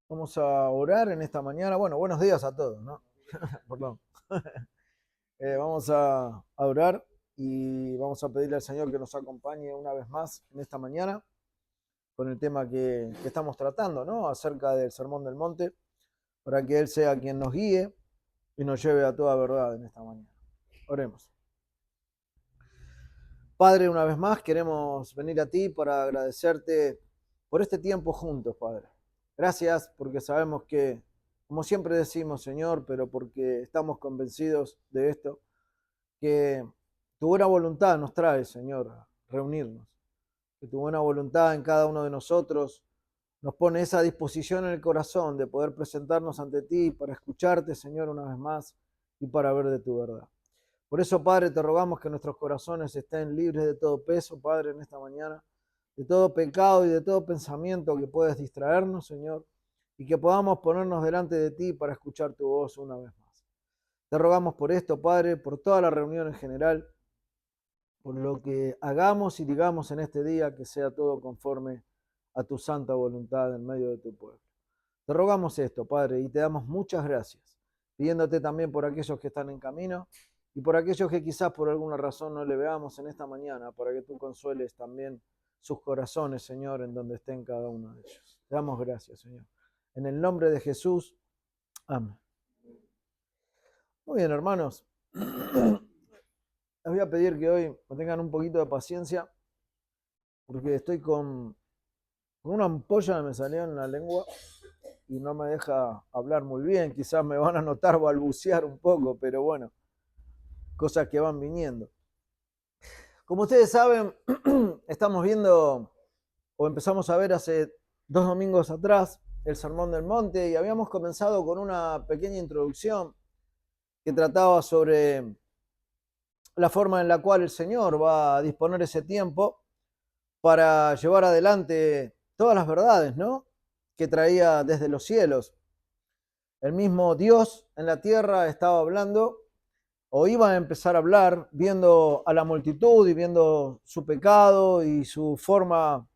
Vamos a orar en esta mañana. Bueno, buenos días a todos, ¿no? Perdón. Vamos a orar y vamos a pedirle al Señor que nos acompañe una vez más en esta mañana con el tema que estamos tratando, ¿no? Acerca del Sermón del Monte, para que Él sea quien nos guíe y nos lleve a toda verdad en esta mañana. Oremos. Padre, una vez más queremos venir a ti para agradecerte por este tiempo juntos, Padre. Gracias porque sabemos que, como siempre decimos, Señor, pero porque estamos convencidos de esto, que tu buena voluntad nos trae, Señor, a reunirnos. Que tu buena voluntad en cada uno de nosotros nos pone esa disposición en el corazón de poder presentarnos ante ti para escucharte, Señor, una vez más y para ver de tu verdad. Por eso, Padre, te rogamos que nuestros corazones estén libres de todo peso, Padre, en esta mañana, de todo pecado y de todo pensamiento que puedes distraernos, Señor, y que podamos ponernos delante de ti para escuchar tu voz una vez más. Te rogamos por esto, Padre, por toda la reunión en general, por lo que hagamos y digamos en este día, que sea todo conforme a tu santa voluntad en medio de tu pueblo. Te rogamos esto, Padre, y te damos muchas gracias, pidiéndote también por aquellos que están en camino y por aquellos que quizás por alguna razón no le veamos en esta mañana, para que tú consueles también sus corazones, Señor, en donde estén cada uno de ellos. Te damos gracias, Señor. En el nombre de Jesús, amén. Muy bien, hermanos. Les voy a pedir que hoy me tengan un poquito de paciencia, porque estoy con una ampolla que me salió en la lengua y no me deja hablar muy bien. Quizás me van a notar balbucear un poco, pero bueno, cosas que van viniendo. Como ustedes saben, estamos viendo, o empezamos a ver hace 2 domingos atrás, el Sermón del Monte, y habíamos comenzado con una pequeña introducción que trataba sobre la forma en la cual el Señor va a disponer ese tiempo para llevar adelante todas las verdades, ¿no?, que traía desde los cielos. El mismo Dios en la tierra estaba hablando, o iba a empezar a hablar, viendo a la multitud y viendo su pecado y su forma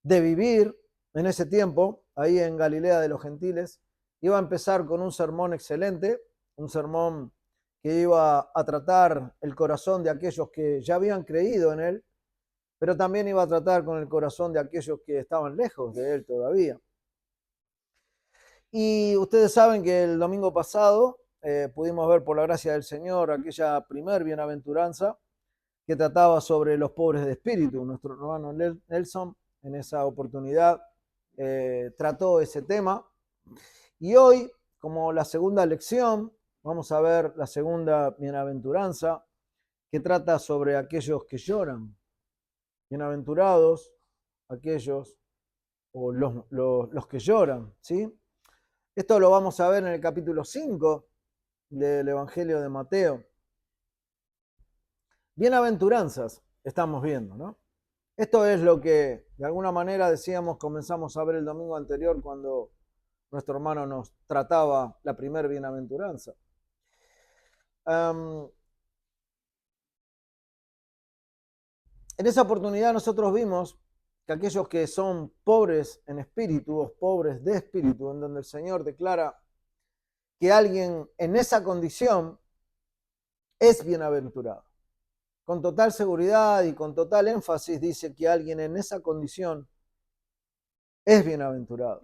de vivir en ese tiempo, ahí en Galilea de los Gentiles. Iba a empezar con un sermón excelente, un sermón que iba a tratar el corazón de aquellos que ya habían creído en él, pero también iba a tratar con el corazón de aquellos que estaban lejos de él todavía. Y ustedes saben que el domingo pasado pudimos ver por la gracia del Señor aquella primer bienaventuranza que trataba sobre los pobres de espíritu. Nuestro hermano Nelson en esa oportunidad trató ese tema. Y hoy, como la segunda lección, vamos a ver la segunda bienaventuranza que trata sobre aquellos que lloran. Bienaventurados aquellos o los que lloran, ¿sí? Esto lo vamos a ver en el capítulo 5 del Evangelio de Mateo. Bienaventuranzas estamos viendo, ¿no? Esto es lo que de alguna manera decíamos, comenzamos a ver el domingo anterior cuando nuestro hermano nos trataba la primer bienaventuranza. En esa oportunidad nosotros vimos que aquellos que son pobres en espíritu o pobres de espíritu, en donde el Señor declara que alguien en esa condición es bienaventurado. Con total seguridad y con total énfasis dice que alguien en esa condición es bienaventurado.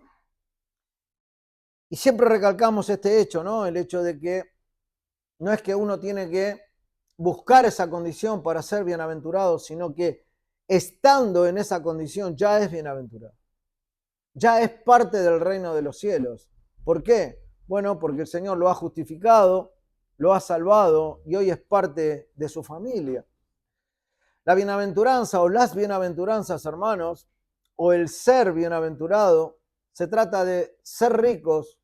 Y siempre recalcamos este hecho, ¿no? El hecho de que no es que uno tiene que buscar esa condición para ser bienaventurado, sino que estando en esa condición ya es bienaventurado. Ya es parte del reino de los cielos. ¿Por qué? Bueno, porque el Señor lo ha justificado, lo ha salvado y hoy es parte de su familia. La bienaventuranza o las bienaventuranzas, hermanos, o el ser bienaventurado, se trata de ser ricos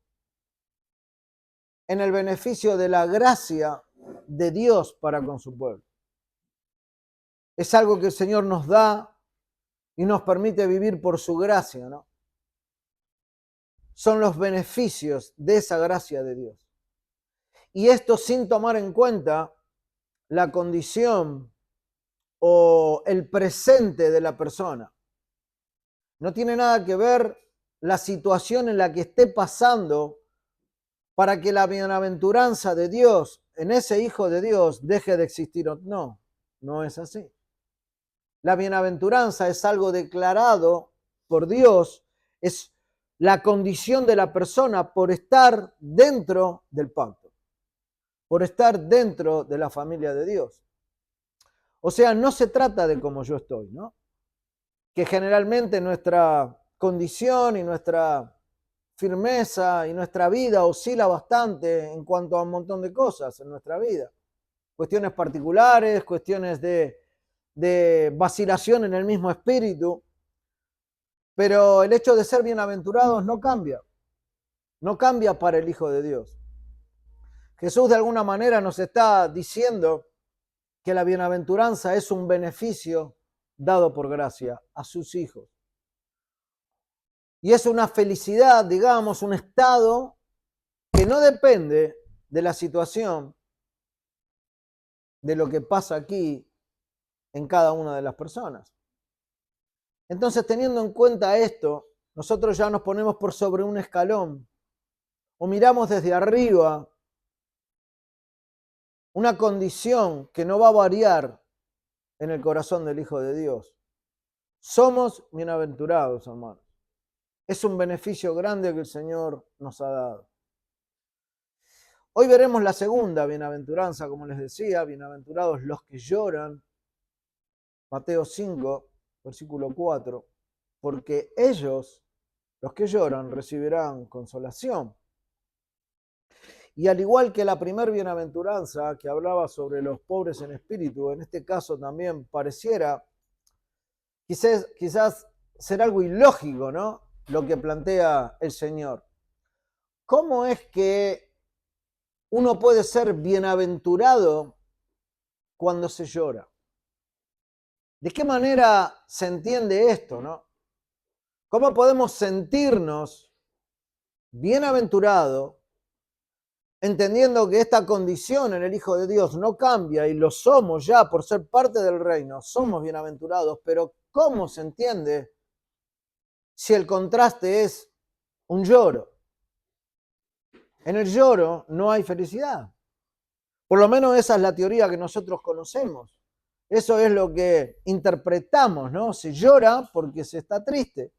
en el beneficio de la gracia de Dios para con su pueblo. Es algo que el Señor nos da y nos permite vivir por su gracia, ¿no? Son los beneficios de esa gracia de Dios. Y esto sin tomar en cuenta la condición o el presente de la persona. No tiene nada que ver la situación en la que esté pasando para que la bienaventuranza de Dios en ese Hijo de Dios deje de existir. No, no es así. La bienaventuranza es algo declarado por Dios, es la condición de la persona por estar dentro del pacto, por estar dentro de la familia de Dios. O sea, no se trata de como yo estoy, ¿no? Que generalmente nuestra condición y nuestra firmeza y nuestra vida oscila bastante en cuanto a un montón de cosas en nuestra vida. Cuestiones particulares, cuestiones de vacilación en el mismo espíritu. Pero el hecho de ser bienaventurados no cambia. No cambia para el Hijo de Dios. Jesús de alguna manera nos está diciendo que la bienaventuranza es un beneficio dado por gracia a sus hijos. Y es una felicidad, digamos, un estado que no depende de la situación, de lo que pasa aquí en cada una de las personas. Entonces, teniendo en cuenta esto, nosotros ya nos ponemos por sobre un escalón o miramos desde arriba una condición que no va a variar en el corazón del Hijo de Dios. Somos bienaventurados, hermanos. Es un beneficio grande que el Señor nos ha dado. Hoy veremos la segunda bienaventuranza, como les decía, bienaventurados los que lloran. Mateo 5, versículo 4, porque ellos, los que lloran, recibirán consolación. Y al igual que la primer bienaventuranza que hablaba sobre los pobres en espíritu, en este caso también pareciera quizás ser algo ilógico, ¿no? Lo que plantea el Señor. ¿Cómo es que uno puede ser bienaventurado cuando se llora? ¿De qué manera se entiende esto, no? ¿Cómo podemos sentirnos bienaventurados entendiendo que esta condición en el Hijo de Dios no cambia y lo somos ya por ser parte del reino? Somos bienaventurados, pero ¿cómo se entiende si el contraste es un lloro? En el lloro no hay felicidad. Por lo menos esa es la teoría que nosotros conocemos. Eso es lo que interpretamos, ¿no? Se llora porque se está triste.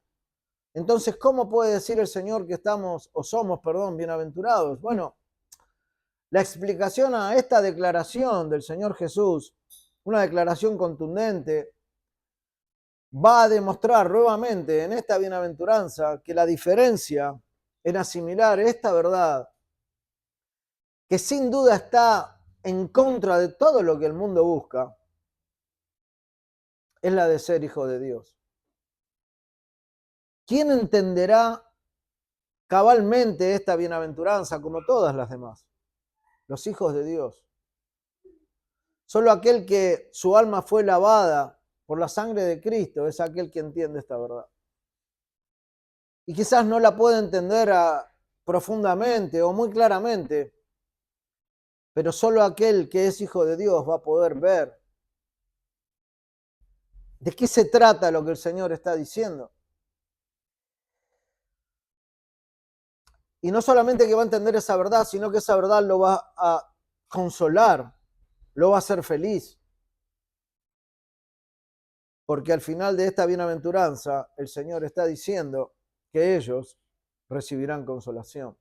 Entonces, ¿cómo puede decir el Señor que estamos, o somos, perdón, bienaventurados? Bueno, la explicación a esta declaración del Señor Jesús, una declaración contundente, va a demostrar nuevamente en esta bienaventuranza que la diferencia en asimilar esta verdad, que sin duda está en contra de todo lo que el mundo busca, es la de ser hijo de Dios. ¿Quién entenderá cabalmente esta bienaventuranza como todas las demás? Los hijos de Dios. Solo aquel que su alma fue lavada por la sangre de Cristo es aquel que entiende esta verdad. Y quizás no la puede entender profundamente o muy claramente, pero solo aquel que es hijo de Dios va a poder ver de qué se trata lo que el Señor está diciendo. Y no solamente que va a entender esa verdad, sino que esa verdad lo va a consolar, lo va a hacer feliz. Porque al final de esta bienaventuranza, el Señor está diciendo que ellos recibirán consolación.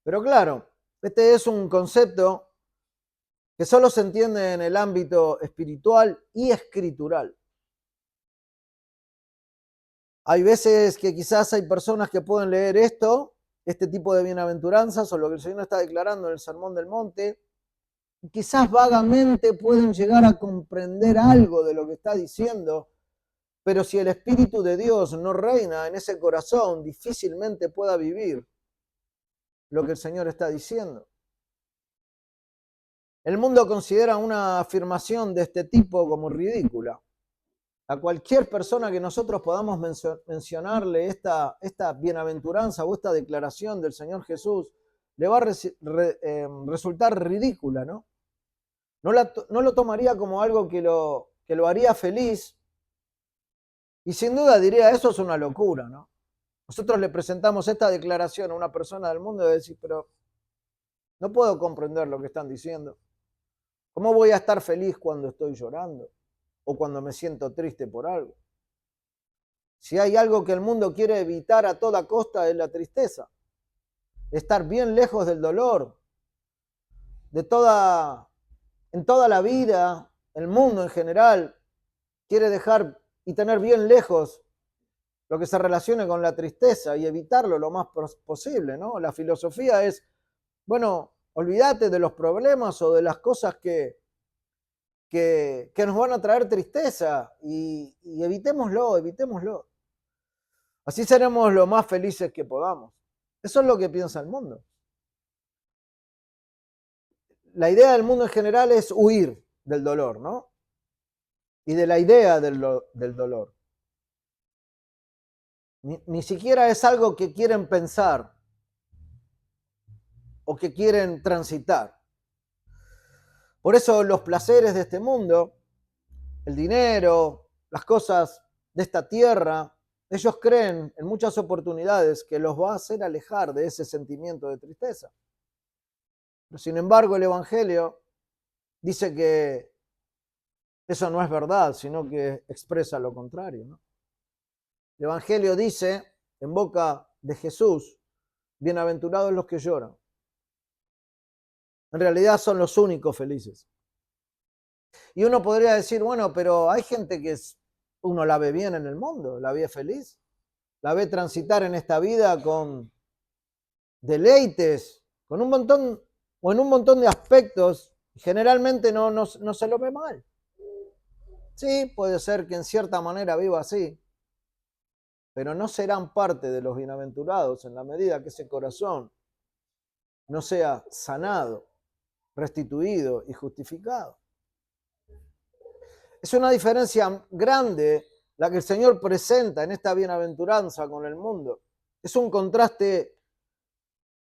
Pero claro, este es un concepto que solo se entiende en el ámbito espiritual y escritural. Hay veces que quizás hay personas que pueden leer este tipo de bienaventuranzas o lo que el Señor está declarando en el Sermón del Monte, y quizás vagamente pueden llegar a comprender algo de lo que está diciendo, pero si el Espíritu de Dios no reina en ese corazón, difícilmente pueda vivir lo que el Señor está diciendo. El mundo considera una afirmación de este tipo como ridícula. A cualquier persona que nosotros podamos mencionarle esta bienaventuranza o esta declaración del Señor Jesús, le va a resultar ridícula, ¿no? No lo tomaría como algo que lo haría feliz y sin duda diría, eso es una locura, ¿no? Nosotros le presentamos esta declaración a una persona del mundo y decir, pero no puedo comprender lo que están diciendo. ¿Cómo voy a estar feliz cuando estoy llorando o cuando me siento triste por algo? Si hay algo que el mundo quiere evitar a toda costa es la tristeza. Estar bien lejos del dolor, en toda la vida, el mundo en general quiere dejar y tener bien lejos lo que se relacione con la tristeza y evitarlo lo más posible, ¿no? La filosofía es, bueno, olvídate de los problemas o de las cosas que nos van a traer tristeza y evitémoslo. Así seremos lo más felices que podamos. Eso es lo que piensa el mundo. La idea del mundo en general es huir del dolor, ¿no? Y de la idea del dolor. Ni siquiera es algo que quieren pensar o que quieren transitar. Por eso los placeres de este mundo, el dinero, las cosas de esta tierra, ellos creen en muchas oportunidades que los va a hacer alejar de ese sentimiento de tristeza. Pero sin embargo, el Evangelio dice que eso no es verdad, sino que expresa lo contrario, ¿no? El Evangelio dice, en boca de Jesús, bienaventurados los que lloran. En realidad son los únicos felices. Y uno podría decir, bueno, pero hay gente que uno la ve bien en el mundo, la ve feliz, la ve transitar en esta vida con deleites, con un montón o en un montón de aspectos, generalmente no se lo ve mal. Sí, puede ser que en cierta manera viva así, pero no serán parte de los bienaventurados en la medida que ese corazón no sea sanado, restituido y justificado. Es una diferencia grande la que el Señor presenta en esta bienaventuranza con el mundo. Es un contraste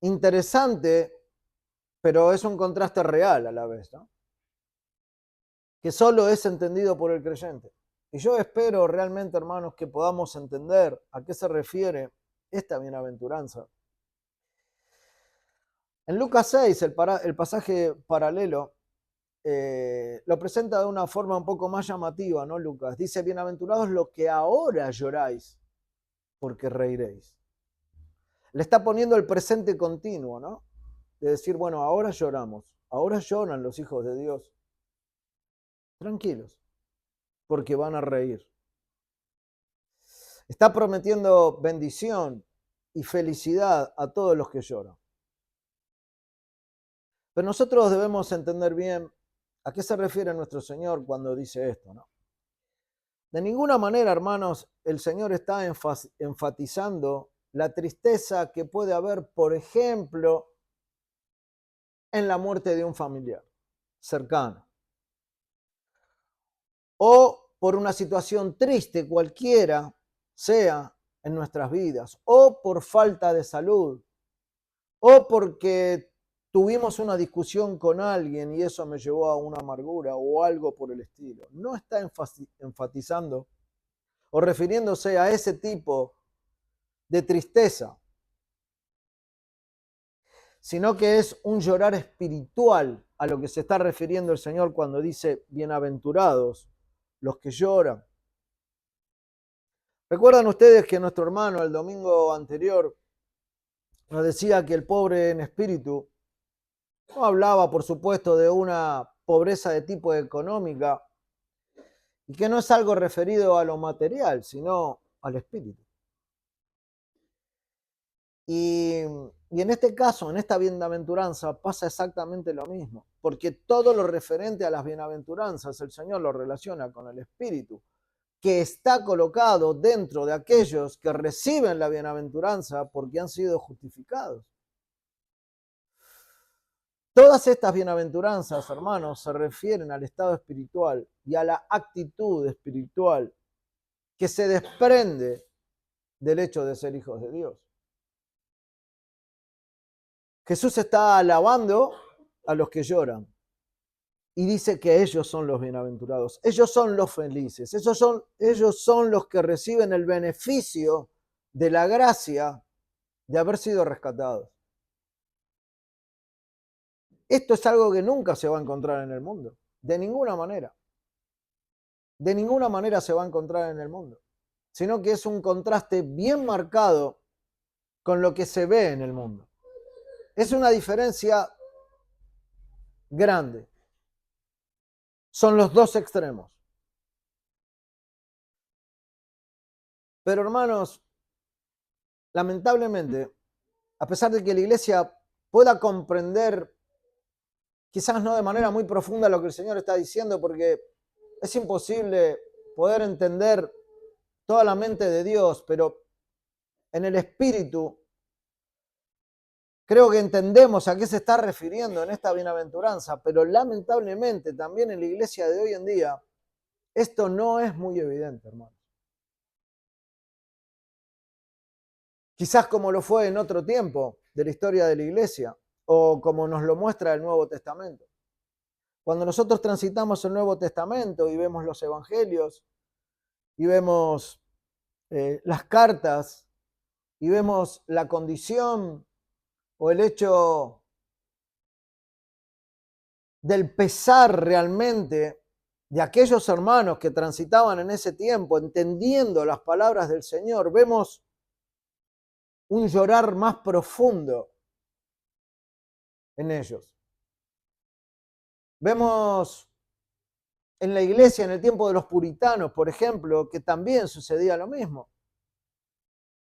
interesante, pero es un contraste real a la vez, ¿no? Que solo es entendido por el creyente. Y yo espero realmente, hermanos, que podamos entender a qué se refiere esta bienaventuranza. En Lucas 6, el pasaje paralelo, lo presenta de una forma un poco más llamativa, ¿no, Lucas? Dice, bienaventurados los que ahora lloráis, porque reiréis. Le está poniendo el presente continuo, ¿no? De decir, bueno, ahora lloramos, ahora lloran los hijos de Dios. Tranquilos, porque van a reír. Está prometiendo bendición y felicidad a todos los que lloran. Pero nosotros debemos entender bien a qué se refiere nuestro Señor cuando dice esto, ¿no? De ninguna manera, hermanos, el Señor está enfatizando la tristeza que puede haber, por ejemplo, en la muerte de un familiar cercano, o por una situación triste cualquiera sea en nuestras vidas, o por falta de salud, o porque tuvimos una discusión con alguien y eso me llevó a una amargura o algo por el estilo. No está enfatizando o refiriéndose a ese tipo de tristeza, sino que es un llorar espiritual a lo que se está refiriendo el Señor cuando dice bienaventurados los que lloran. ¿Recuerdan ustedes que nuestro hermano el domingo anterior nos decía que el pobre en espíritu no hablaba, por supuesto, de una pobreza de tipo económica y que no es algo referido a lo material, sino al espíritu? Y en este caso, en esta bienaventuranza, pasa exactamente lo mismo, porque todo lo referente a las bienaventuranzas, el Señor lo relaciona con el espíritu, que está colocado dentro de aquellos que reciben la bienaventuranza porque han sido justificados. Todas estas bienaventuranzas, hermanos, se refieren al estado espiritual y a la actitud espiritual que se desprende del hecho de ser hijos de Dios. Jesús está alabando a los que lloran y dice que ellos son los bienaventurados, ellos son los felices, ellos son los que reciben el beneficio de la gracia de haber sido rescatados. Esto es algo que nunca se va a encontrar en el mundo, de ninguna manera. De ninguna manera se va a encontrar en el mundo, sino que es un contraste bien marcado con lo que se ve en el mundo. Es una diferencia grande. Son los dos extremos. Pero hermanos, lamentablemente, a pesar de que la iglesia pueda comprender, quizás no de manera muy profunda, lo que el Señor está diciendo, porque es imposible poder entender toda la mente de Dios, pero en el espíritu creo que entendemos a qué se está refiriendo en esta bienaventuranza, pero lamentablemente también en la iglesia de hoy en día esto no es muy evidente, hermanos. Quizás como lo fue en otro tiempo de la historia de la iglesia, o como nos lo muestra el Nuevo Testamento. Cuando nosotros transitamos el Nuevo Testamento y vemos los evangelios, y vemos las cartas, y vemos la condición o el hecho del pesar realmente de aquellos hermanos que transitaban en ese tiempo, entendiendo las palabras del Señor, vemos un llorar más profundo en ellos. Vemos en la iglesia, en el tiempo de los puritanos, por ejemplo, que también sucedía lo mismo.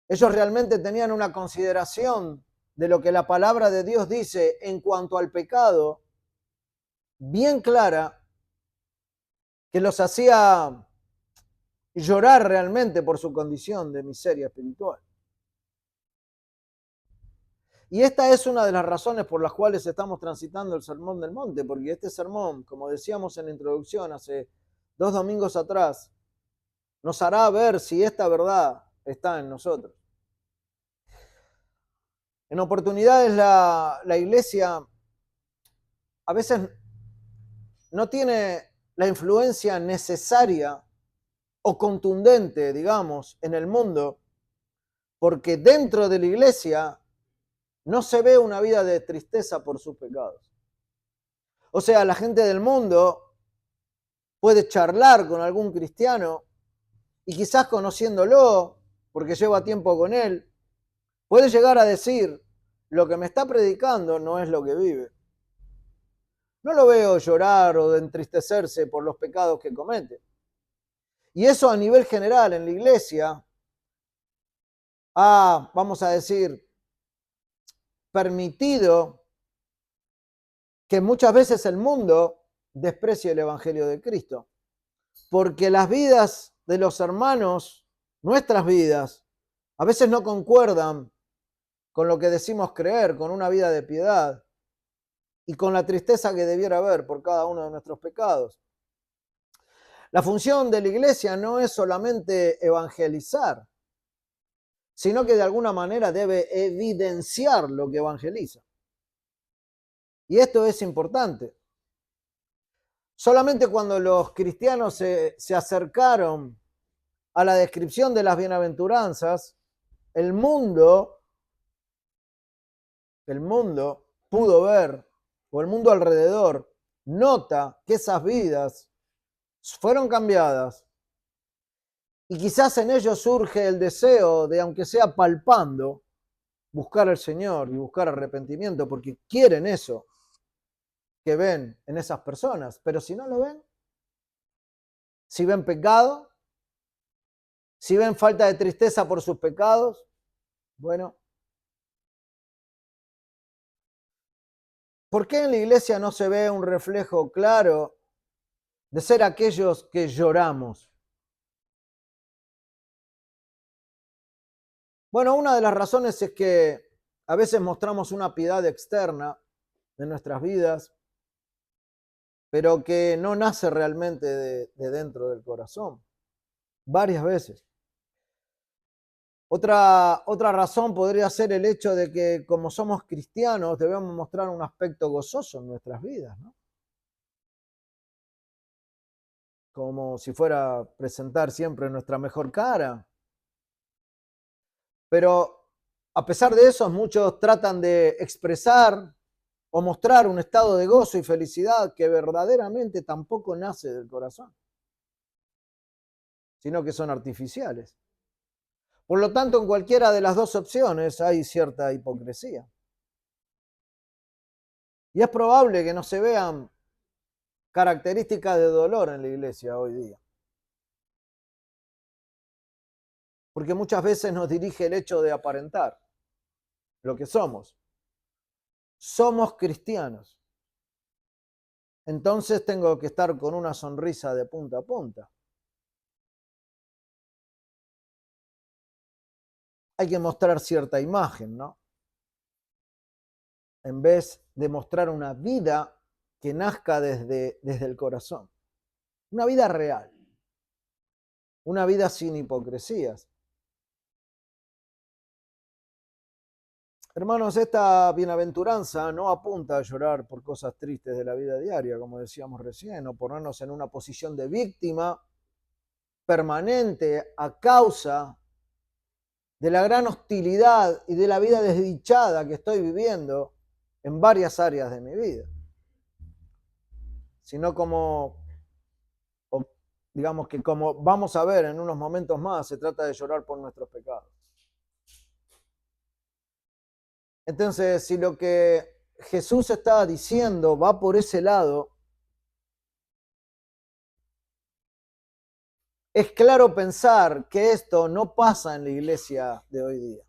Ellos realmente tenían una consideración de lo que la palabra de Dios dice en cuanto al pecado, bien clara, que los hacía llorar realmente por su condición de miseria espiritual. Y esta es una de las razones por las cuales estamos transitando el Sermón del Monte, porque este sermón, como decíamos en la introducción hace 2 domingos atrás, nos hará ver si esta verdad está en nosotros. En oportunidades la iglesia a veces no tiene la influencia necesaria o contundente, digamos, en el mundo, porque dentro de la iglesia no se ve una vida de tristeza por sus pecados. O sea, la gente del mundo puede charlar con algún cristiano y quizás conociéndolo, porque lleva tiempo con él, puede llegar a decir, lo que me está predicando no es lo que vive. No lo veo llorar o de entristecerse por los pecados que comete. Y eso a nivel general en la iglesia ha, vamos a decir, permitido que muchas veces el mundo desprecie el Evangelio de Cristo. Porque las vidas de los hermanos, nuestras vidas, a veces no concuerdan con lo que decimos creer, con una vida de piedad y con la tristeza que debiera haber por cada uno de nuestros pecados. La función de la iglesia no es solamente evangelizar, sino que de alguna manera debe evidenciar lo que evangeliza. Y esto es importante. Solamente cuando los cristianos se acercaron a la descripción de las bienaventuranzas, el mundo pudo ver, o el mundo alrededor nota que esas vidas fueron cambiadas y quizás en ellos surge el deseo de, aunque sea palpando, buscar al Señor y buscar arrepentimiento, porque quieren eso que ven en esas personas. Pero si no lo ven, si ven pecado, si ven falta de tristeza por sus pecados, bueno, ¿por qué en la iglesia no se ve un reflejo claro de ser aquellos que lloramos? Bueno, una de las razones es que a veces mostramos una piedad externa en nuestras vidas, pero que no nace realmente de dentro del corazón. Varias veces. Otra razón podría ser el hecho de que como somos cristianos debemos mostrar un aspecto gozoso en nuestras vidas, ¿no? Como si fuera a presentar siempre nuestra mejor cara. Pero a pesar de eso, muchos tratan de expresar o mostrar un estado de gozo y felicidad que verdaderamente tampoco nace del corazón, sino que son artificiales. Por lo tanto, en cualquiera de las dos opciones hay cierta hipocresía. Y es probable que no se vean características de dolor en la iglesia hoy día. Porque muchas veces nos dirige el hecho de aparentar lo que somos. Somos cristianos. Entonces tengo que estar con una sonrisa de punta a punta. Hay que mostrar cierta imagen, ¿no? En vez de mostrar una vida que nazca desde el corazón. Una vida real. Una vida sin hipocresías. Hermanos, esta bienaventuranza no apunta a llorar por cosas tristes de la vida diaria, como decíamos recién, o ponernos en una posición de víctima permanente a causa de la gran hostilidad y de la vida desdichada que estoy viviendo en varias áreas de mi vida, sino como, digamos que como vamos a ver en unos momentos más, se trata de llorar por nuestros pecados. Entonces, si lo que Jesús está diciendo va por ese lado, es claro pensar que esto no pasa en la iglesia de hoy día.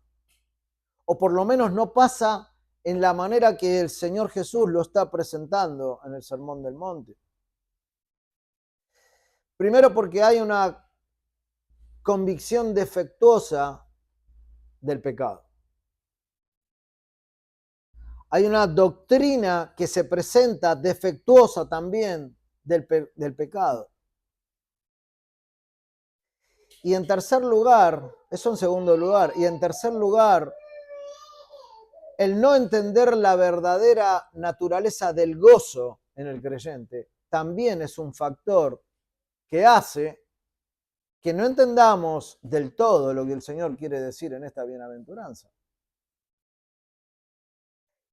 O por lo menos no pasa en la manera que el Señor Jesús lo está presentando en el Sermón del Monte. Primero porque hay una convicción defectuosa del pecado. Hay una doctrina que se presenta defectuosa también del pecado. Y en tercer lugar, eso en segundo lugar, y en tercer lugar, el no entender la verdadera naturaleza del gozo en el creyente también es un factor que hace que no entendamos del todo lo que el Señor quiere decir en esta bienaventuranza.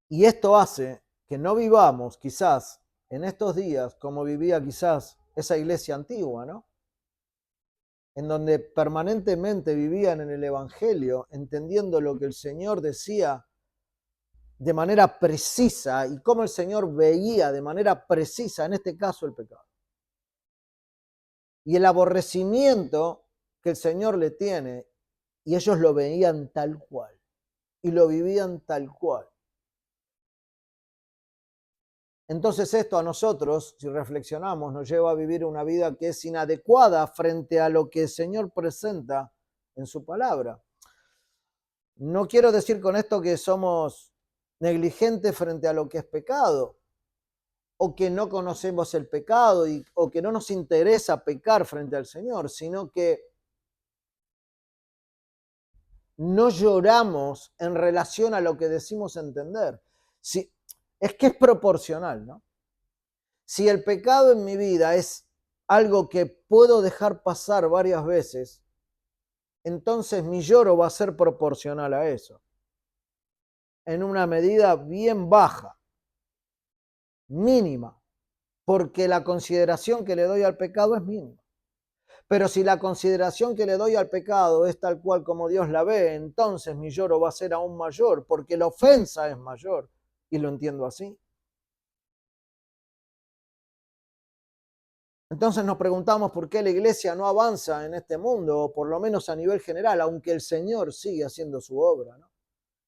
Y esto hace que no vivamos quizás en estos días como vivía quizás esa iglesia antigua, ¿no? En donde permanentemente vivían en el Evangelio, entendiendo lo que el Señor decía de manera precisa y cómo el Señor veía de manera precisa, en este caso, el pecado. Y el aborrecimiento que el Señor le tiene, y ellos lo veían tal cual, y lo vivían tal cual. Entonces esto a nosotros, si reflexionamos, nos lleva a vivir una vida que es inadecuada frente a lo que el Señor presenta en su palabra. No quiero decir con esto que somos negligentes frente a lo que es pecado, o que no conocemos el pecado, o que no nos interesa pecar frente al Señor, sino que no lloramos en relación a lo que decimos entender. Si, es que es proporcional, ¿no? Si el pecado en mi vida es algo que puedo dejar pasar varias veces, entonces mi lloro va a ser proporcional a eso, en una medida bien baja, mínima, porque la consideración que le doy al pecado es mínima. Pero si la consideración que le doy al pecado es tal cual como Dios la ve, entonces mi lloro va a ser aún mayor, porque la ofensa es mayor, y lo entiendo así. Entonces nos preguntamos por qué la iglesia no avanza en este mundo, o por lo menos a nivel general, aunque el Señor sigue haciendo su obra, ¿no?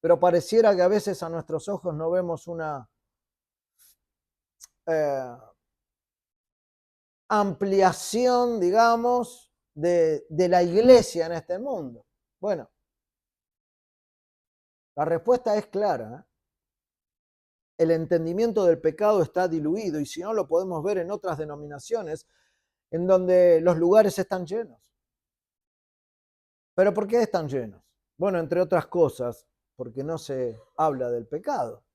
Pero pareciera que a veces a nuestros ojos no vemos una ampliación, digamos, de la iglesia en este mundo. Bueno, la respuesta es clara, ¿eh? El entendimiento del pecado está diluido, y si no lo podemos ver en otras denominaciones en donde los lugares están llenos. ¿Pero por qué están llenos? Bueno, entre otras cosas, porque no se habla del pecado.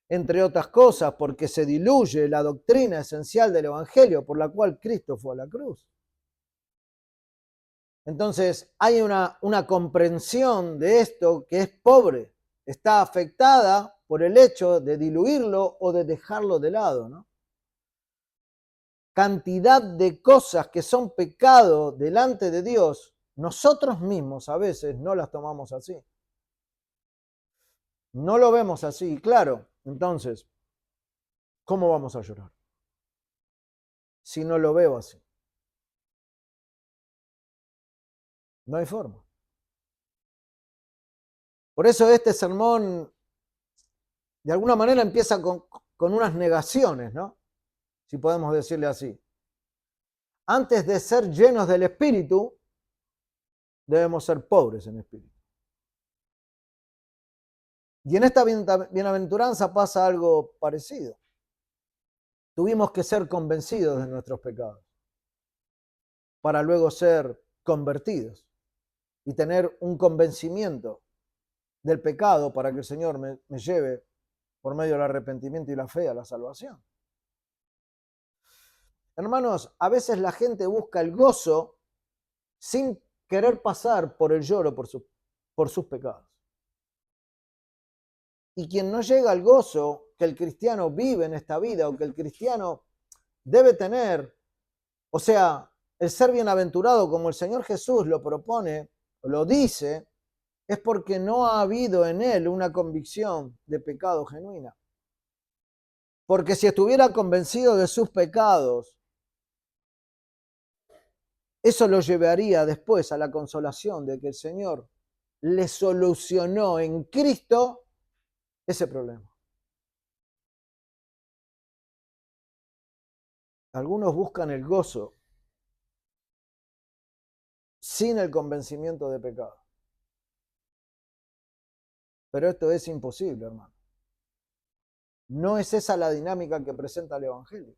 Entre otras cosas, porque se diluye la doctrina esencial del Evangelio por la cual Cristo fue a la cruz. Entonces hay una comprensión de esto que es pobre, está afectada por el hecho de diluirlo o de dejarlo de lado, ¿no? Cantidad de cosas que son pecado delante de Dios, nosotros mismos a veces no las tomamos así. No lo vemos así, claro. Entonces, ¿cómo vamos a llorar si no lo veo así? No hay forma. Por eso este sermón, de alguna manera, empieza con unas negaciones, ¿no? Si podemos decirle así. Antes de ser llenos del Espíritu, debemos ser pobres en espíritu. Y en esta bienaventuranza pasa algo parecido. Tuvimos que ser convencidos de nuestros pecados para luego ser convertidos y tener un convencimiento del pecado para que el Señor me lleve por medio del arrepentimiento y la fe a la salvación. Hermanos, a veces la gente busca el gozo sin querer pasar por el lloro por sus pecados. Y quien no llega al gozo que el cristiano vive en esta vida o que el cristiano debe tener, o sea, el ser bienaventurado como el Señor Jesús lo propone, lo dice, es porque no ha habido en él una convicción de pecado genuina. Porque si estuviera convencido de sus pecados, eso lo llevaría después a la consolación de que el Señor le solucionó en Cristo ese problema. Algunos buscan el gozo sin el convencimiento de pecado. Pero esto es imposible, hermano. No es esa la dinámica que presenta el Evangelio.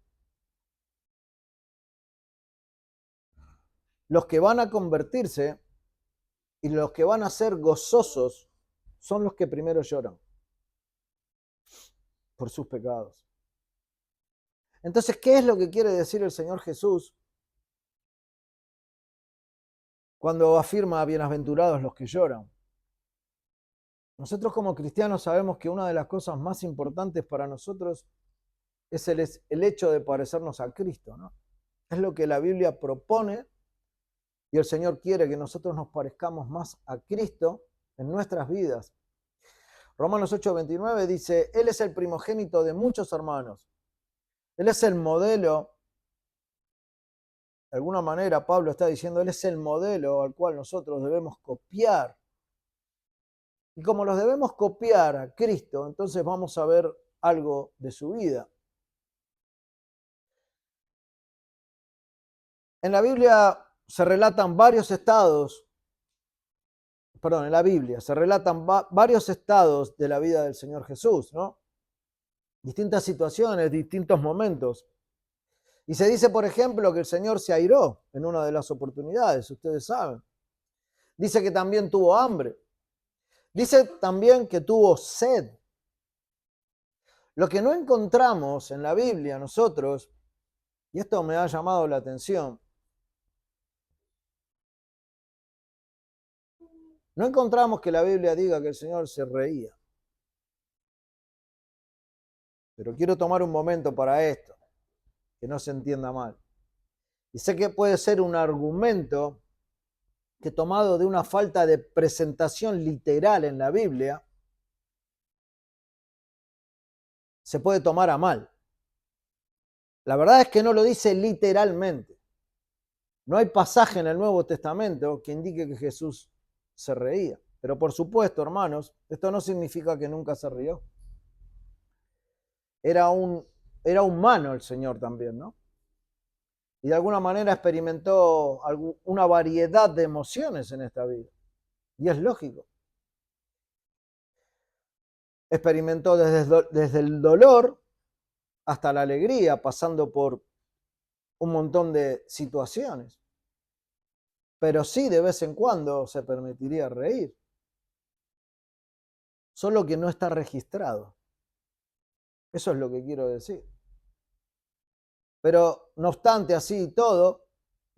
Los que van a convertirse y los que van a ser gozosos son los que primero lloran por sus pecados. Entonces, ¿qué es lo que quiere decir el Señor Jesús cuando afirma bienaventurados los que lloran? Nosotros como cristianos sabemos que una de las cosas más importantes para nosotros es el hecho de parecernos a Cristo, ¿no? Es lo que la Biblia propone y el Señor quiere que nosotros nos parezcamos más a Cristo en nuestras vidas. Romanos 8:29 dice, Él es el primogénito de muchos hermanos. Él es el modelo. De alguna manera Pablo está diciendo, Él es el modelo al cual nosotros debemos copiar. Y como los debemos copiar a Cristo, entonces vamos a ver algo de su vida. En la Biblia se relatan varios estados, en la Biblia se relatan varios estados de la vida del Señor Jesús, ¿no? Distintas situaciones, distintos momentos. Y se dice, por ejemplo, que el Señor se airó en una de las oportunidades, ustedes saben. Dice que también tuvo hambre. Dice también que tuvo sed. Lo que no encontramos en la Biblia nosotros, y esto me ha llamado la atención, no encontramos que la Biblia diga que el Señor se reía. Pero quiero tomar un momento para esto, que no se entienda mal. Y sé que puede ser un argumento que tomado de una falta de presentación literal en la Biblia, se puede tomar a mal. La verdad es que no lo dice literalmente. No hay pasaje en el Nuevo Testamento que indique que Jesús se reía. Pero por supuesto, hermanos, esto no significa que nunca se rió. Era humano el Señor también, ¿no? Y de alguna manera experimentó una variedad de emociones en esta vida. Y es lógico. Experimentó desde el dolor hasta la alegría, pasando por un montón de situaciones. Pero sí, de vez en cuando se permitiría reír. Solo que no está registrado. Eso es lo que quiero decir. Pero no obstante, así y todo,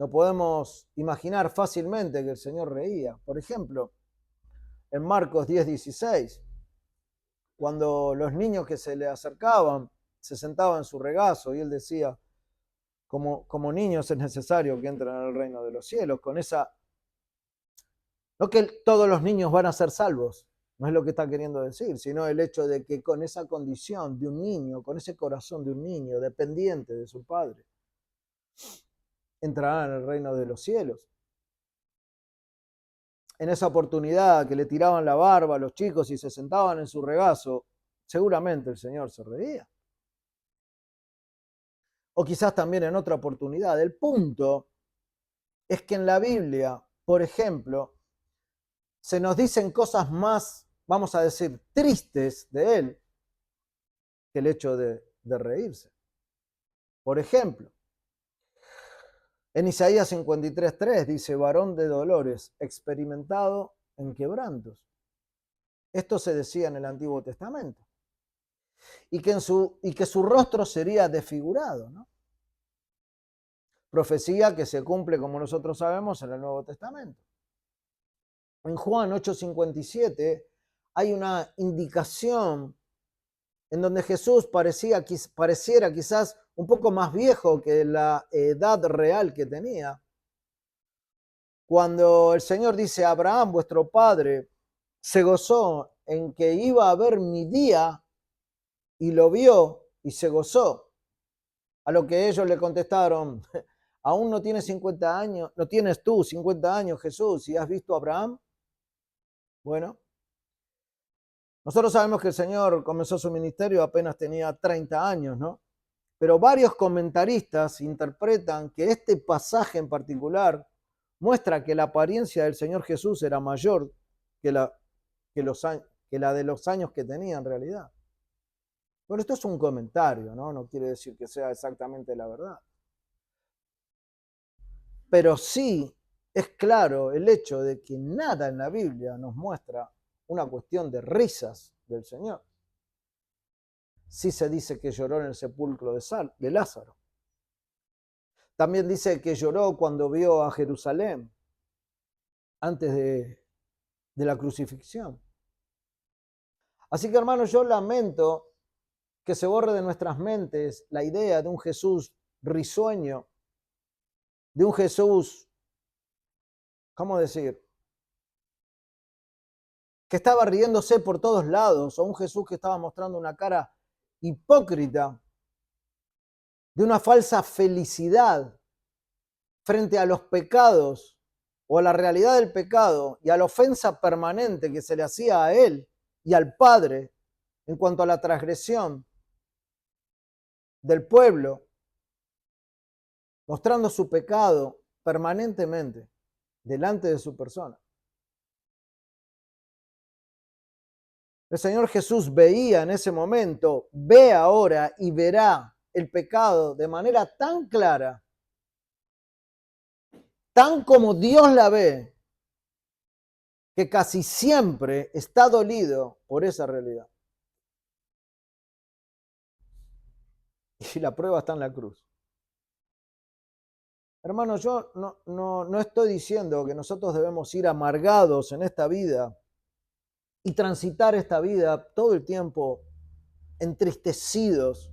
No podemos imaginar fácilmente que el Señor reía. Por ejemplo, en Marcos 10:16, cuando los niños que se le acercaban se sentaban en su regazo y él decía, como niños es necesario que entren al reino de los cielos, con esa... No que todos los niños van a ser salvos, no es lo que está queriendo decir, sino el hecho de que con esa condición de un niño, con ese corazón de un niño dependiente de su padre, entrarán en el reino de los cielos. En esa oportunidad que le tiraban la barba a los chicos y se sentaban en su regazo, seguramente el Señor se reía. O quizás también en otra oportunidad. El punto es que en la Biblia, por ejemplo, se nos dicen cosas más, vamos a decir, tristes de él que el hecho de reírse. Por ejemplo, en Isaías 53:3 dice, varón de dolores, experimentado en quebrantos. Esto se decía en el Antiguo Testamento. Y que su rostro sería desfigurado, ¿no? Profecía que se cumple, como nosotros sabemos, en el Nuevo Testamento. En Juan 8:57 hay una indicación en donde Jesús pareciera quizás un poco más viejo que la edad real que tenía. Cuando el Señor dice, Abraham, vuestro padre, se gozó en que iba a ver mi día y lo vio y se gozó. A lo que ellos le contestaron, aún no tienes 50 años, no tienes tú 50 años, Jesús, ¿y has visto a Abraham? Bueno, nosotros sabemos que el Señor comenzó su ministerio apenas tenía 30 años, ¿no? Pero varios comentaristas interpretan que este pasaje en particular muestra que la apariencia del Señor Jesús era mayor que la de los años que tenía en realidad. Bueno, esto es un comentario, ¿no? No quiere decir que sea exactamente la verdad. Pero sí es claro el hecho de que nada en la Biblia nos muestra una cuestión de risas del Señor. Sí se dice que lloró en el sepulcro de Lázaro. También dice que lloró cuando vio a Jerusalén antes de la crucifixión. Así que, hermanos, yo lamento que se borre de nuestras mentes la idea de un Jesús risueño, de un Jesús, ¿cómo decir?, que estaba riéndose por todos lados, o un Jesús que estaba mostrando una cara hipócrita, de una falsa felicidad frente a los pecados o a la realidad del pecado y a la ofensa permanente que se le hacía a él y al Padre en cuanto a la transgresión del pueblo, mostrando su pecado permanentemente delante de su persona. El Señor Jesús veía en ese momento, ve ahora y verá el pecado de manera tan clara, tan como Dios la ve, que casi siempre está dolido por esa realidad. Y la prueba está en la cruz. Hermanos, yo no estoy diciendo que nosotros debemos ir amargados en esta vida y transitar esta vida todo el tiempo entristecidos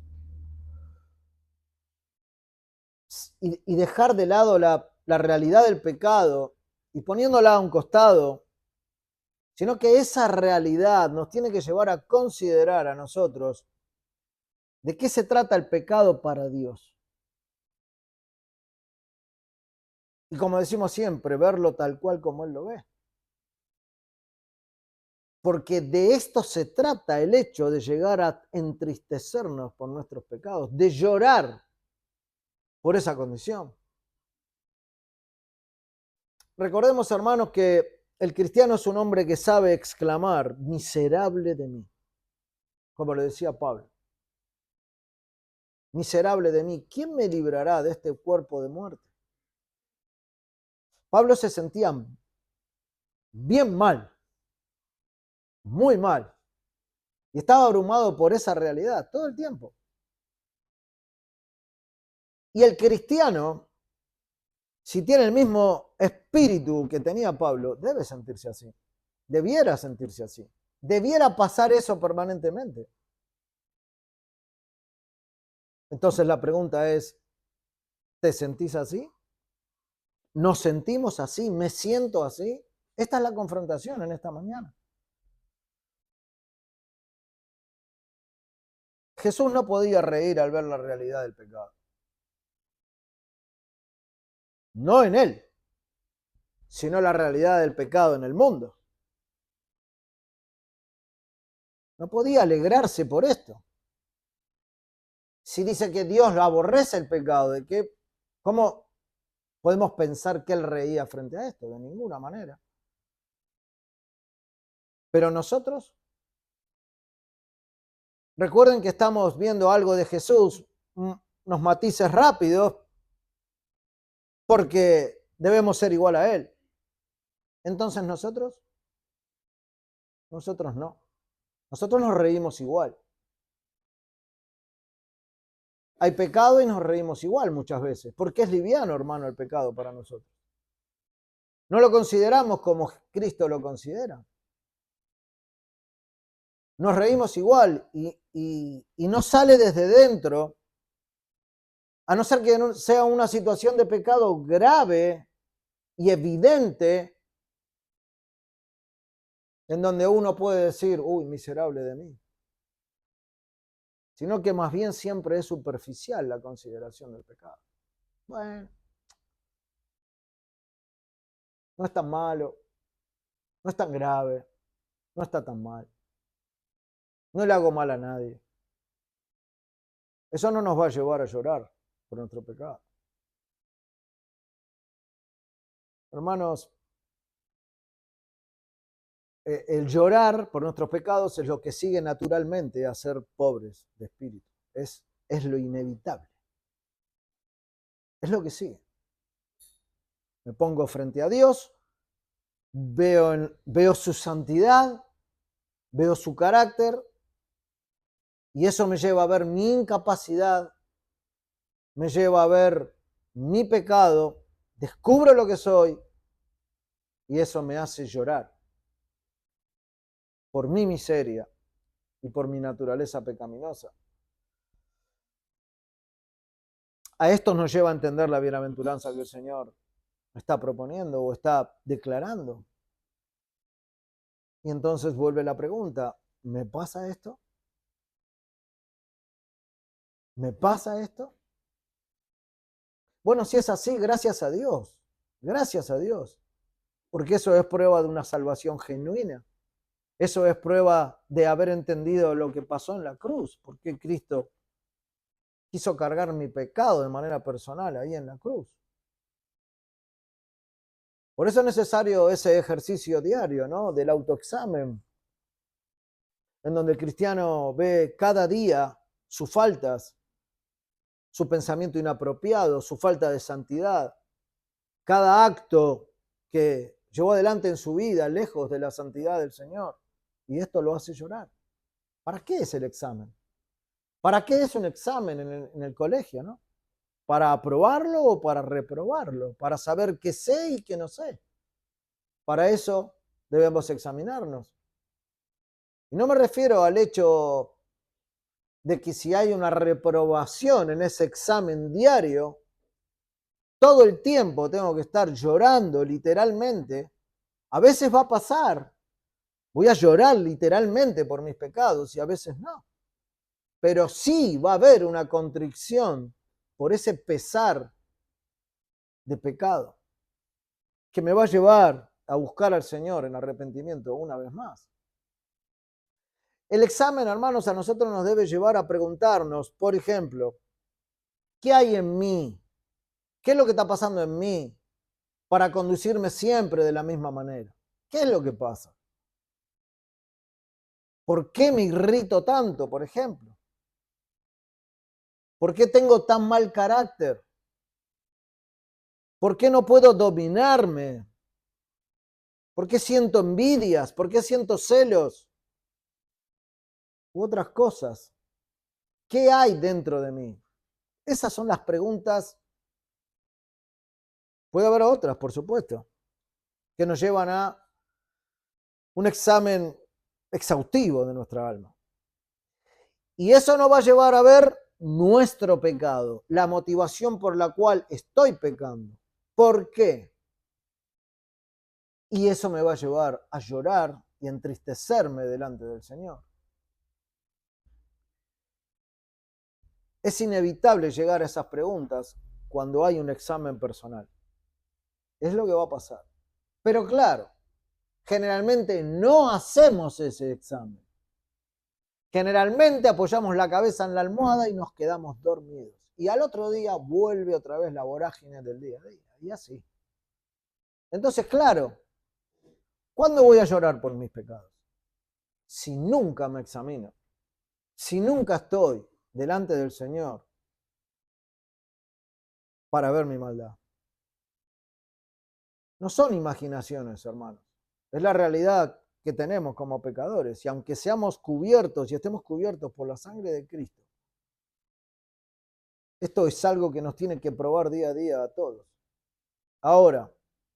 y dejar de lado la realidad del pecado y poniéndola a un costado, sino que esa realidad nos tiene que llevar a considerar a nosotros de qué se trata el pecado para Dios. Y como decimos siempre, verlo tal cual como Él lo ve. Porque de esto se trata el hecho de llegar a entristecernos por nuestros pecados, de llorar por esa condición. Recordemos, hermanos, que el cristiano es un hombre que sabe exclamar, miserable de mí, como lo decía Pablo. Miserable de mí, ¿quién me librará de este cuerpo de muerte? Pablo se sentía bien mal, muy mal, y estaba abrumado por esa realidad todo el tiempo. Y el cristiano si tiene el mismo espíritu que tenía Pablo, debe sentirse así. Debiera sentirse así. Debiera pasar eso permanentemente. Entonces la pregunta es, ¿te sentís así? ¿Nos sentimos así? ¿Me siento así? Esta es la confrontación en esta mañana. Jesús no podía reír al ver la realidad del pecado. No en él, sino la realidad del pecado en el mundo. No podía alegrarse por esto. Si dice que Dios lo aborrece el pecado, ¿de qué? ¿Cómo podemos pensar que él reía frente a esto? De ninguna manera. Pero nosotros, recuerden que estamos viendo algo de Jesús, unos matices rápidos, porque debemos ser igual a él. Entonces nosotros no. Nosotros nos reímos igual. Hay pecado y nos reímos igual muchas veces, porque es liviano, hermano, el pecado para nosotros. No lo consideramos como Cristo lo considera. Nos reímos igual y no sale desde dentro, a no ser que sea una situación de pecado grave y evidente, en donde uno puede decir, uy, miserable de mí. Sino que más bien siempre es superficial la consideración del pecado. Bueno, no es tan malo, no es tan grave, no está tan mal. No le hago mal a nadie. Eso no nos va a llevar a llorar por nuestro pecado. Hermanos, el llorar por nuestros pecados es lo que sigue naturalmente a ser pobres de espíritu. Es lo inevitable. Es lo que sigue. Me pongo frente a Dios, veo su santidad, veo su carácter, y eso me lleva a ver mi incapacidad, me lleva a ver mi pecado, descubro lo que soy, y eso me hace llorar por mi miseria y por mi naturaleza pecaminosa. A esto nos lleva a entender la bienaventuranza que el Señor está proponiendo o está declarando. Y entonces vuelve la pregunta, ¿me pasa esto? ¿Me pasa esto? Bueno, si es así, gracias a Dios, porque eso es prueba de una salvación genuina. Eso es prueba de haber entendido lo que pasó en la cruz, porque Cristo quiso cargar mi pecado de manera personal ahí en la cruz. Por eso es necesario ese ejercicio diario, ¿no? Del autoexamen, en donde el cristiano ve cada día sus faltas, su pensamiento inapropiado, su falta de santidad, cada acto que llevó adelante en su vida lejos de la santidad del Señor. Y esto lo hace llorar. ¿Para qué es el examen? ¿Para qué es un examen en el colegio, no? ¿Para aprobarlo o para reprobarlo? Para saber qué sé y qué no sé. Para eso debemos examinarnos. Y no me refiero al hecho de que si hay una reprobación en ese examen diario, todo el tiempo tengo que estar llorando literalmente. A veces va a pasar. Voy a llorar literalmente por mis pecados y a veces no. Pero sí va a haber una contrición por ese pesar de pecado que me va a llevar a buscar al Señor en arrepentimiento una vez más. El examen, hermanos, a nosotros nos debe llevar a preguntarnos, por ejemplo, ¿qué hay en mí? ¿Qué es lo que está pasando en mí para conducirme siempre de la misma manera? ¿Qué es lo que pasa? ¿Por qué me irrito tanto, por ejemplo? ¿Por qué tengo tan mal carácter? ¿Por qué no puedo dominarme? ¿Por qué siento envidias? ¿Por qué siento celos? U otras cosas. ¿Qué hay dentro de mí? Esas son las preguntas Puede haber otras, por supuesto, que nos llevan a un examen exhaustivo de nuestra alma. Y eso nos va a llevar a ver nuestro pecado, la motivación por la cual estoy pecando. ¿Por qué? Y eso me va a llevar a llorar y entristecerme delante del Señor. Es inevitable llegar a esas preguntas cuando hay un examen personal. Es lo que va a pasar. Pero claro, generalmente no hacemos ese examen. Generalmente apoyamos la cabeza en la almohada y nos quedamos dormidos. Y al otro día vuelve otra vez la vorágine del día a día. Y así. Entonces, claro, ¿cuándo voy a llorar por mis pecados? Si nunca me examino, si nunca estoy delante del Señor para ver mi maldad. No son imaginaciones, hermanos. Es la realidad que tenemos como pecadores. Y aunque seamos cubiertos y estemos cubiertos por la sangre de Cristo, esto es algo que nos tiene que probar día a día a todos. Ahora,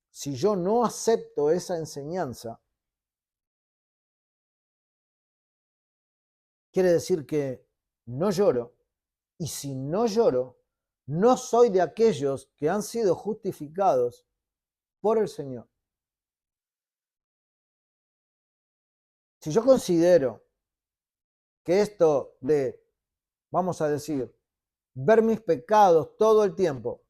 si yo no acepto esa enseñanza, quiere decir que no lloro. Y si no lloro, no soy de aquellos que han sido justificados por el Señor. Si yo considero que esto de, vamos a decir, ver mis pecados todo el tiempo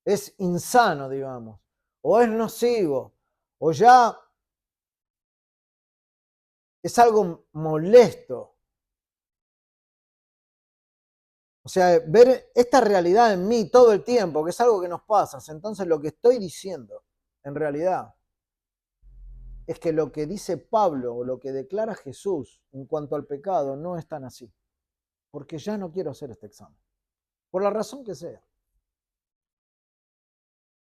es insano, digamos, o es nocivo, o ya es algo molesto. O sea, ver esta realidad en mí todo el tiempo, que es algo que nos pasa. Entonces lo que estoy diciendo, en realidad, es que lo que dice Pablo o lo que declara Jesús en cuanto al pecado no es tan así. Porque ya no quiero hacer este examen. Por la razón que sea.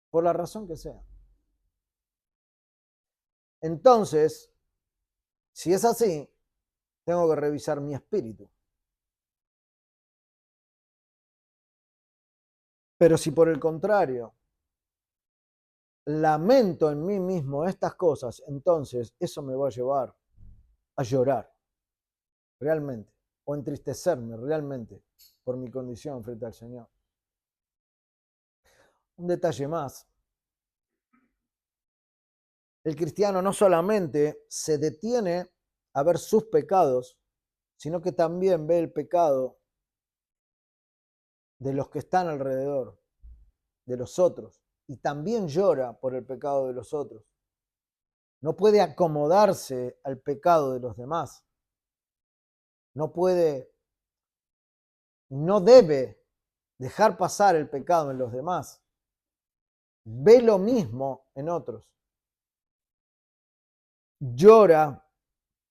Por la razón que sea. Entonces, si es así, tengo que revisar mi espíritu. Pero si por el contrario, lamento en mí mismo estas cosas, entonces eso me va a llevar a llorar realmente o entristecerme realmente por mi condición frente al Señor. Un detalle más. El cristiano no solamente se detiene a ver sus pecados, sino que también ve el pecado de los que están alrededor, de los otros, y también llora por el pecado de los otros. No puede acomodarse al pecado de los demás. No puede, no debe dejar pasar el pecado en los demás. Ve lo mismo en otros. Llora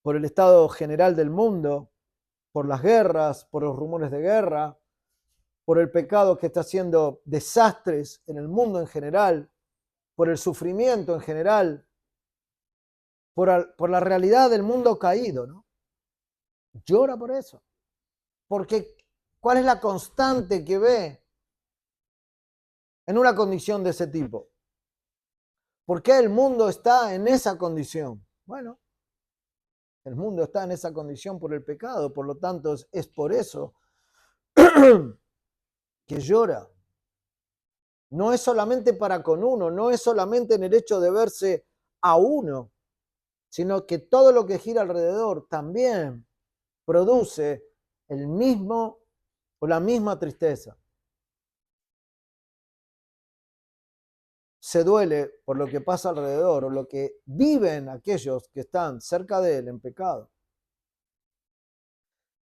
por el estado general del mundo, por las guerras, por los rumores de guerra, por el pecado que está haciendo desastres en el mundo en general, por el sufrimiento en general, por la realidad del mundo caído, ¿no? Llora por eso. Porque ¿cuál es la constante que ve en una condición de ese tipo? ¿Por qué el mundo está en esa condición? Bueno, el mundo está en esa condición por el pecado, por lo tanto es por eso que llora. No es solamente para con uno, no es solamente en el hecho de verse a uno, sino que todo lo que gira alrededor también produce el mismo o la misma tristeza. Se duele por lo que pasa alrededor o lo que viven aquellos que están cerca de él en pecado.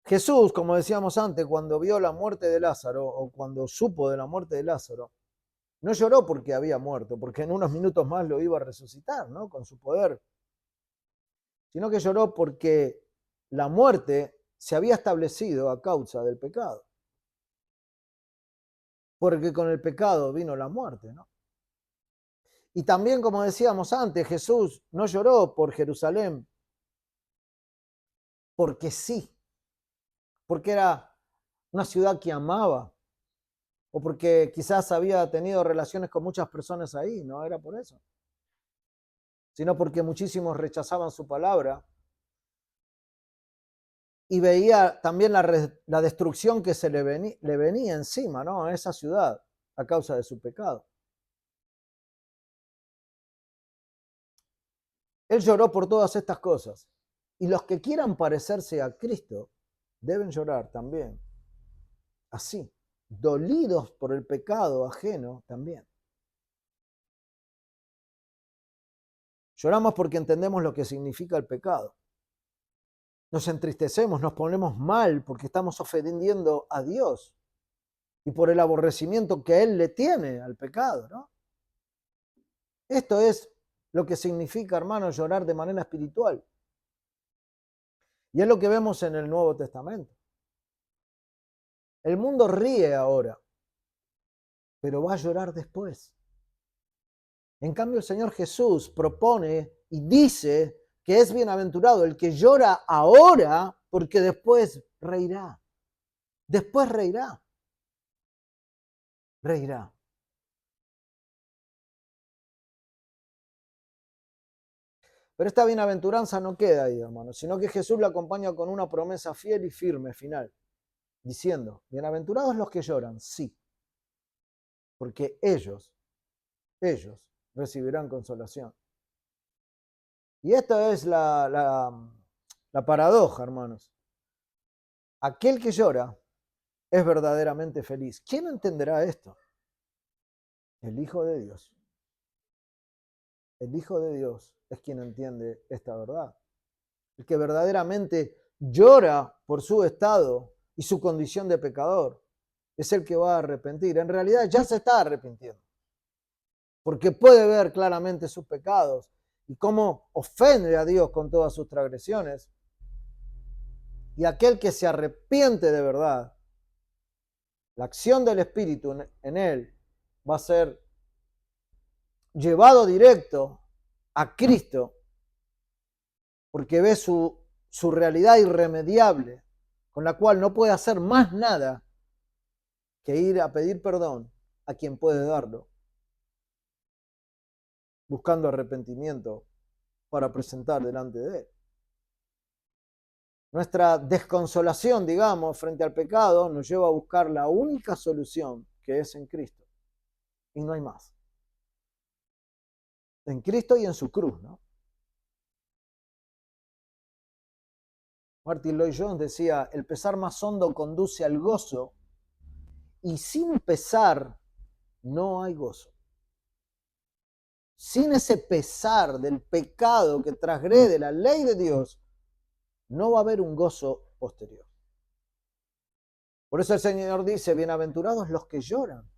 Jesús, como decíamos antes, cuando vio la muerte de Lázaro o cuando supo de la muerte de Lázaro, no lloró porque había muerto, porque en unos minutos más lo iba a resucitar, ¿no? Con su poder, sino que lloró porque la muerte se había establecido a causa del pecado. Porque con el pecado vino la muerte, ¿no? Y también, como decíamos antes, Jesús no lloró por Jerusalén porque sí, porque era una ciudad que amaba, o porque quizás había tenido relaciones con muchas personas ahí, no era por eso, sino porque muchísimos rechazaban su palabra y veía también la destrucción que le venía encima, ¿no?, a esa ciudad a causa de su pecado. Él lloró por todas estas cosas. Y los que quieran parecerse a Cristo deben llorar también. Así, dolidos por el pecado ajeno también. Lloramos porque entendemos lo que significa el pecado. Nos entristecemos, nos ponemos mal porque estamos ofendiendo a Dios y por el aborrecimiento que Él le tiene al pecado, ¿no? Esto es lo que significa, hermanos, llorar de manera espiritual. Y es lo que vemos en el Nuevo Testamento. El mundo ríe ahora, pero va a llorar después. En cambio, el Señor Jesús propone y dice que es bienaventurado el que llora ahora, porque después reirá. Después reirá. Reirá. Pero esta bienaventuranza no queda ahí, hermanos, sino que Jesús la acompaña con una promesa fiel y firme final, diciendo: bienaventurados los que lloran, sí, porque ellos recibirán consolación. Y esta es la paradoja, hermanos. Aquel que llora es verdaderamente feliz. ¿Quién entenderá esto? El Hijo de Dios. El Hijo de Dios es quien entiende esta verdad. El que verdaderamente llora por su estado y su condición de pecador es el que va a arrepentir. En realidad ya se está arrepintiendo, porque puede ver claramente sus pecados y cómo ofende a Dios con todas sus transgresiones. Y aquel que se arrepiente de verdad, la acción del Espíritu en él va a ser llevado directo a Cristo, porque ve su realidad irremediable, con la cual no puede hacer más nada que ir a pedir perdón a quien puede darlo, buscando arrepentimiento para presentar delante de él. Nuestra desconsolación, digamos, frente al pecado nos lleva a buscar la única solución, que es en Cristo. Y no hay más. En Cristo y en su cruz, ¿no? Martin Lloyd-Jones decía: el pesar más hondo conduce al gozo, y sin pesar no hay gozo. Sin ese pesar del pecado que transgrede la ley de Dios, no va a haber un gozo posterior. Por eso el Señor dice: bienaventurados los que lloran.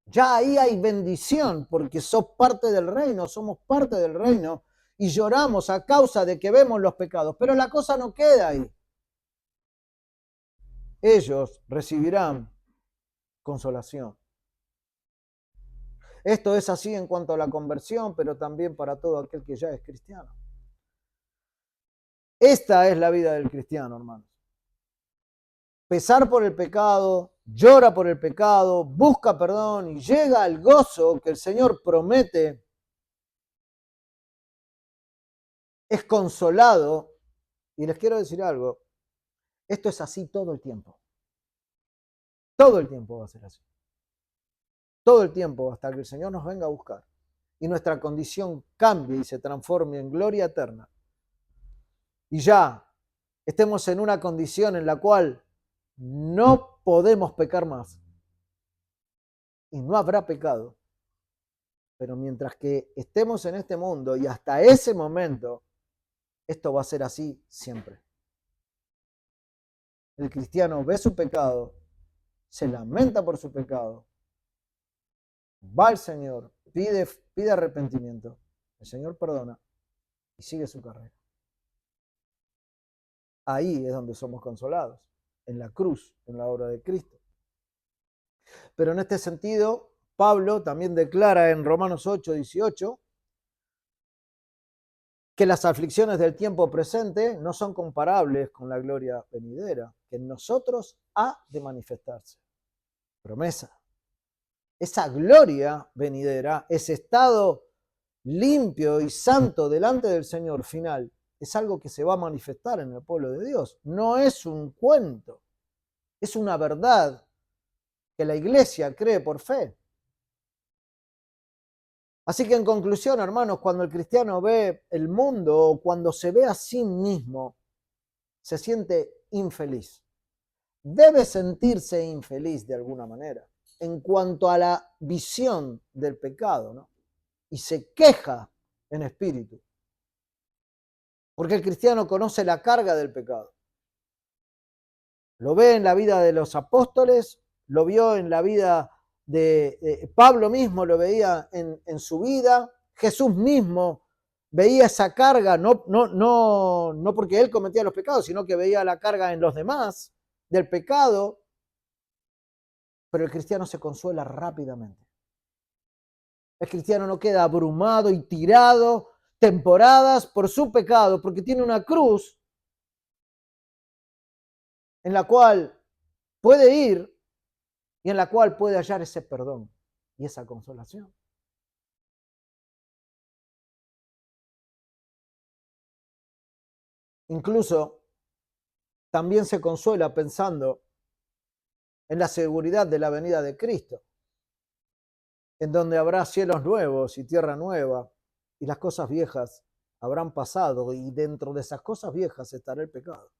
Ya ahí hay bendición, porque sos parte del reino, somos parte del reino, y lloramos a causa de que vemos los pecados. Pero la cosa no queda ahí. Ellos recibirán consolación. Esto es así en cuanto a la conversión, pero también para todo aquel que ya es cristiano. Esta es la vida del cristiano, hermanos. Pesar por el pecado, llora por el pecado, busca perdón y llega al gozo que el Señor promete. Es consolado. Y les quiero decir algo, esto es así todo el tiempo. Todo el tiempo va a ser así. Todo el tiempo hasta que el Señor nos venga a buscar y nuestra condición cambie y se transforme en gloria eterna. Y ya estemos en una condición en la cual no podemos pecar más. Y no habrá pecado. Pero mientras que estemos en este mundo y hasta ese momento, esto va a ser así siempre. El cristiano ve su pecado, se lamenta por su pecado, va al Señor, pide arrepentimiento, el Señor perdona y sigue su carrera. Ahí es donde somos consolados, en la cruz, en la obra de Cristo. Pero en este sentido, Pablo también declara en Romanos 8:18 que las aflicciones del tiempo presente no son comparables con la gloria venidera, que en nosotros ha de manifestarse. promesa. Esa gloria venidera, ese estado limpio y santo delante del Señor final, es algo que se va a manifestar en el pueblo de Dios. No es un cuento, es una verdad que la iglesia cree por fe. Así que en conclusión, hermanos, cuando el cristiano ve el mundo o cuando se ve a sí mismo, se siente infeliz. Debe sentirse infeliz de alguna manera en cuanto a la visión del pecado, ¿no? Y se queja en espíritu. Porque el cristiano conoce la carga del pecado. Lo ve en la vida de los apóstoles, lo vio en la vida de Pablo mismo, lo veía en su vida. Jesús mismo veía esa carga, no porque él cometía los pecados, sino que veía la carga en los demás del pecado. Pero el cristiano se consuela rápidamente. El cristiano no queda abrumado y tirado temporadas por su pecado, porque tiene una cruz en la cual puede ir y en la cual puede hallar ese perdón y esa consolación. Incluso también se consuela pensando en la seguridad de la venida de Cristo, en donde habrá cielos nuevos y tierra nueva, y las cosas viejas habrán pasado, y dentro de esas cosas viejas estará el pecado.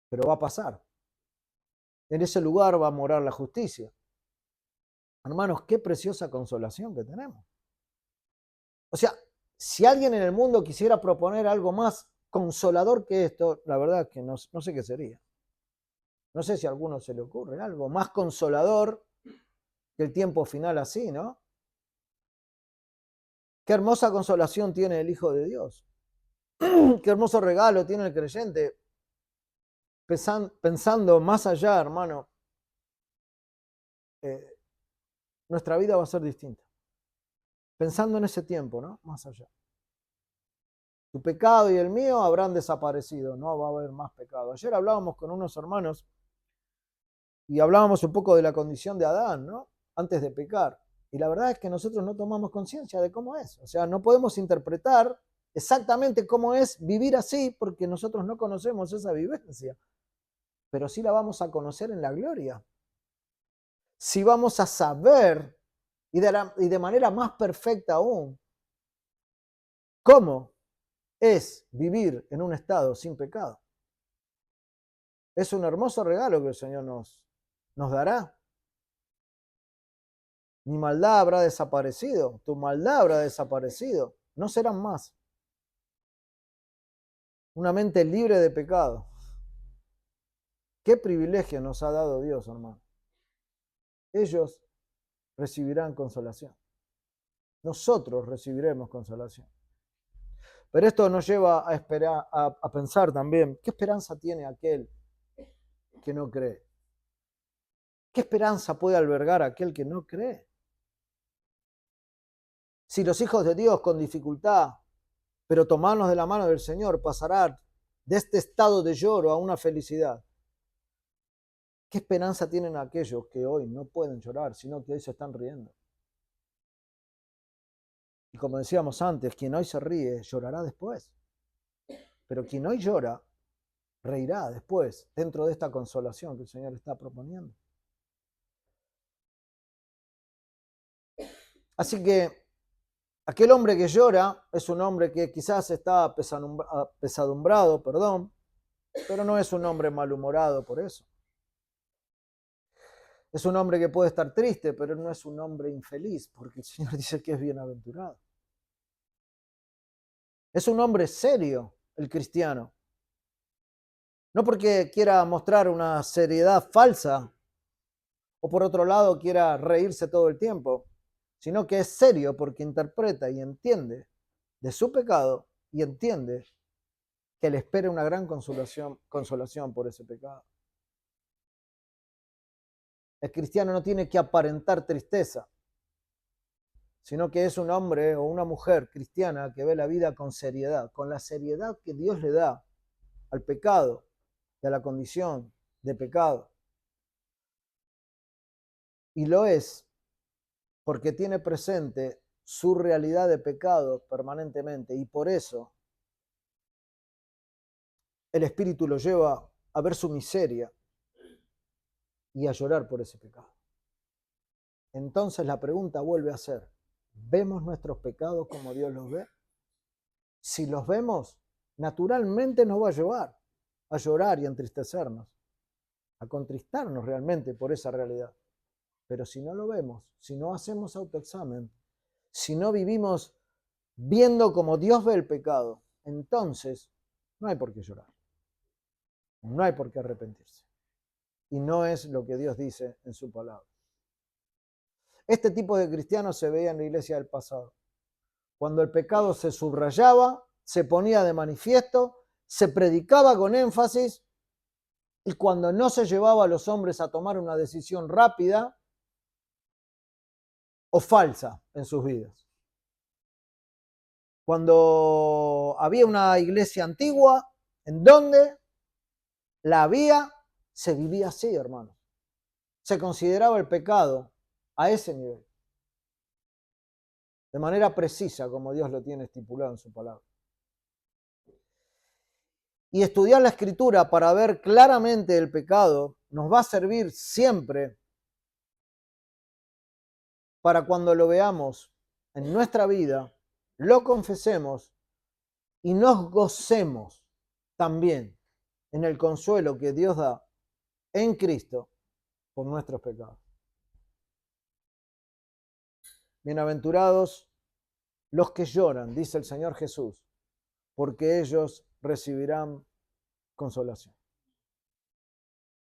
Pero va a pasar. En ese lugar va a morar la justicia. Hermanos, qué preciosa consolación que tenemos. O sea, si alguien en el mundo quisiera proponer algo más consolador que esto, la verdad es que no sé qué sería. No sé si a alguno se le ocurre algo más consolador que el tiempo final así, ¿no? Qué hermosa consolación tiene el Hijo de Dios. Qué hermoso regalo tiene el creyente. Pensando más allá, hermano, nuestra vida va a ser distinta. Pensando en ese tiempo, ¿no? Más allá. Tu pecado y el mío habrán desaparecido, no va a haber más pecado. Ayer hablábamos con unos hermanos y hablábamos un poco de la condición de Adán, ¿no? Antes de pecar. Y la verdad es que nosotros no tomamos conciencia de cómo es. O sea, no podemos interpretar exactamente cómo es vivir así porque nosotros no conocemos esa vivencia. Pero sí la vamos a conocer en la gloria. Sí vamos a saber, y de manera más perfecta aún, cómo es vivir en un estado sin pecado. Es un hermoso regalo que el Señor nos dará. Mi maldad habrá desaparecido, tu maldad habrá desaparecido, no serán más. Una mente libre de pecado. Qué privilegio nos ha dado Dios, hermano. Ellos recibirán consolación. Nosotros recibiremos consolación. Pero esto nos lleva a pensar también, ¿qué esperanza tiene aquel que no cree? ¿Qué esperanza puede albergar aquel que no cree? Si los hijos de Dios con dificultad, pero tomarnos de la mano del Señor, pasarán de este estado de lloro a una felicidad. ¿Qué esperanza tienen aquellos que hoy no pueden llorar, sino que hoy se están riendo? Y como decíamos antes, quien hoy se ríe, llorará después. Pero quien hoy llora, reirá después, dentro de esta consolación que el Señor está proponiendo. Así que aquel hombre que llora es un hombre que quizás está apesadumbrado, pero no es un hombre malhumorado por eso. Es un hombre que puede estar triste, pero no es un hombre infeliz, porque el Señor dice que es bienaventurado. Es un hombre serio, el cristiano. No porque quiera mostrar una seriedad falsa, o por otro lado quiera reírse todo el tiempo, sino que es serio porque interpreta y entiende de su pecado y entiende que le espera una gran consolación por ese pecado. El cristiano no tiene que aparentar tristeza, sino que es un hombre o una mujer cristiana que ve la vida con seriedad, con la seriedad que Dios le da al pecado y a la condición de pecado. Y lo es porque tiene presente su realidad de pecado permanentemente, y por eso el Espíritu lo lleva a ver su miseria y a llorar por ese pecado. Entonces la pregunta vuelve a ser, ¿vemos nuestros pecados como Dios los ve? Si los vemos, naturalmente nos va a llevar a llorar y a entristecernos, a contristarnos realmente por esa realidad. Pero si no lo vemos, si no hacemos autoexamen, si no vivimos viendo como Dios ve el pecado, entonces no hay por qué llorar, no hay por qué arrepentirse. Y no es lo que Dios dice en su palabra. Este tipo de cristianos se veía en la iglesia del pasado. Cuando el pecado se subrayaba, se ponía de manifiesto, se predicaba con énfasis, y cuando no se llevaba a los hombres a tomar una decisión rápida o falsa en sus vidas. Cuando había una iglesia antigua, en donde la había, se vivía así, hermanos. Se consideraba el pecado a ese nivel, de manera precisa, como Dios lo tiene estipulado en su palabra. Y estudiar la Escritura para ver claramente el pecado nos va a servir siempre para cuando lo veamos en nuestra vida, lo confesemos y nos gocemos también en el consuelo que Dios da en Cristo por nuestros pecados. Bienaventurados los que lloran, dice el Señor Jesús, porque ellos recibirán consolación.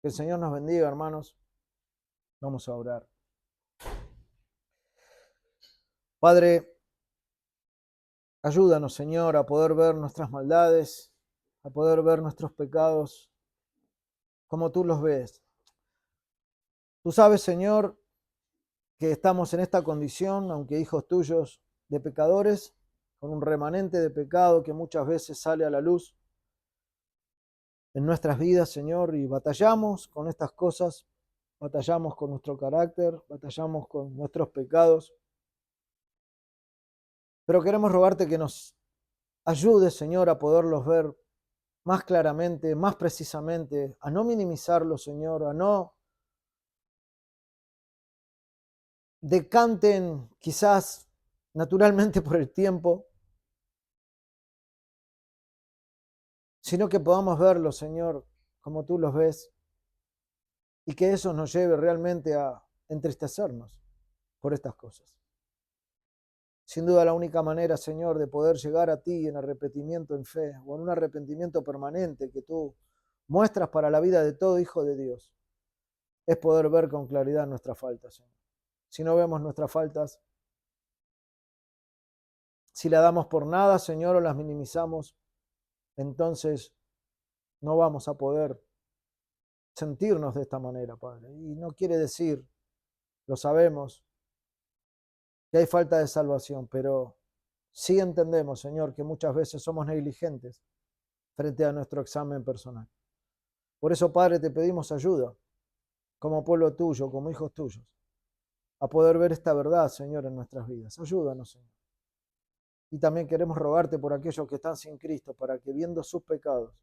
Que el Señor nos bendiga, hermanos. Vamos a orar. Padre, ayúdanos, Señor, a poder ver nuestras maldades, a poder ver nuestros pecados como tú los ves. Tú sabes, Señor, que estamos en esta condición, aunque hijos tuyos, de pecadores, con un remanente de pecado que muchas veces sale a la luz en nuestras vidas, Señor, y batallamos con estas cosas, batallamos con nuestro carácter, batallamos con nuestros pecados. Pero queremos rogarte que nos ayudes, Señor, a poderlos ver más claramente, más precisamente, a no minimizarlos, Señor, a no decanten quizás naturalmente por el tiempo, sino que podamos verlos, Señor, como tú los ves, y que eso nos lleve realmente a entristecernos por estas cosas. Sin duda la única manera, Señor, de poder llegar a ti en arrepentimiento en fe, o en un arrepentimiento permanente que tú muestras para la vida de todo hijo de Dios, es poder ver con claridad nuestras faltas, Señor. Si no vemos nuestras faltas, si las damos por nada, Señor, o las minimizamos, entonces no vamos a poder sentirnos de esta manera, Padre. Y no quiere decir, lo sabemos, que hay falta de salvación, pero sí entendemos, Señor, que muchas veces somos negligentes frente a nuestro examen personal. Por eso, Padre, te pedimos ayuda, como pueblo tuyo, como hijos tuyos, a poder ver esta verdad, Señor, en nuestras vidas. Ayúdanos, Señor. Y también queremos rogarte por aquellos que están sin Cristo, para que viendo sus pecados,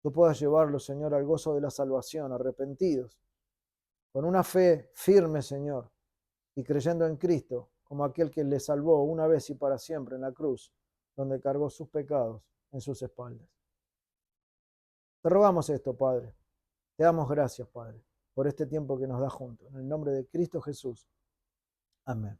tú puedas llevarlos, Señor, al gozo de la salvación, arrepentidos, con una fe firme, Señor, y creyendo en Cristo, como aquel que les salvó una vez y para siempre en la cruz, donde cargó sus pecados en sus espaldas. Te rogamos esto, Padre. Te damos gracias, Padre, por este tiempo que nos da juntos. En el nombre de Cristo Jesús. Amén.